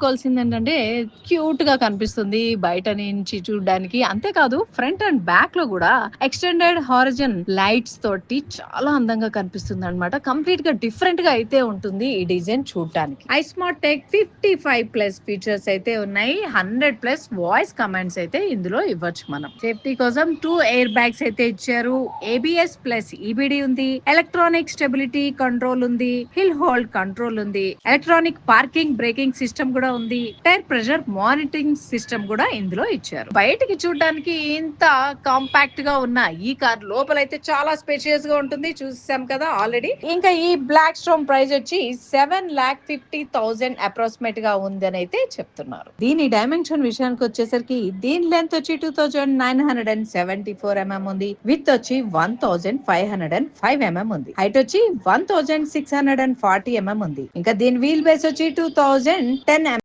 చెప్పుకోవాల్సింది ఏంటంటే క్యూట్ గా కనిపిస్తుంది బయట నుంచి చూడడానికి. అంతేకాదు ఫ్రంట్ అండ్ బ్యాక్ లో కూడా ఎక్స్టెండెడ్ హారిజన్ లైట్స్ తోటి చాలా అందంగా కనిపిస్తుంది అనమాట. కంప్లీట్ గా డిఫరెంట్ గా అయితే ఉంటుంది ఈ డిజైన్ చూడడానికి. ఐస్మార్ట్ టెక్ 55+ ఫీచర్స్ అయితే ఉన్నాయి. 100+ వాయిస్ కమాండ్స్ అయితే ఇందులో ఇవ్వచ్చు. మనం సేఫ్టీ కోసం 2 ఎయిర్ బ్యాగ్స్ అయితే ఇచ్చారు. ఏబిఎస్ ప్లస్ ఈబిడి ఉంది. ఎలక్ట్రానిక్ స్టెబిలిటీ కంట్రోల్ ఉంది. హిల్ హోల్డ్ కంట్రోల్ ఉంది. ఎలక్ట్రానిక్ పార్కింగ్ బ్రేకింగ్ సిస్టమ్ కూడా ఉంది. టైర్ ప్రెషర్ మానిటరింగ్ సిస్టమ్ కూడా ఇందులో ఇచ్చారు. బయటికి చూడడానికి ఇంత కాంపాక్ట్ గా ఉన్న ఈ కార్ లోపలైతే చాలా స్పేషియస్ గా ఉంటుంది. చూసాం కదా ఆల్రెడీ. ఇంకా ఈ బ్లాక్ స్టోన్ ప్రైస్ వచ్చి 7,50,000 అప్రాక్సిమేట్ గా ఉంది అని అయితే చెప్తున్నారు. దీని డైమెన్షన్ విషయానికి వచ్చేసరికి దీని లెంత్ వచ్చి 2,974 mm ఉంది. విత్ వచ్చి 1,505 mm ఉంది. హైట్ వచ్చి 1,640 mm ఉంది. ఇంకా దీని వీల్ బేస్ వచ్చి 2010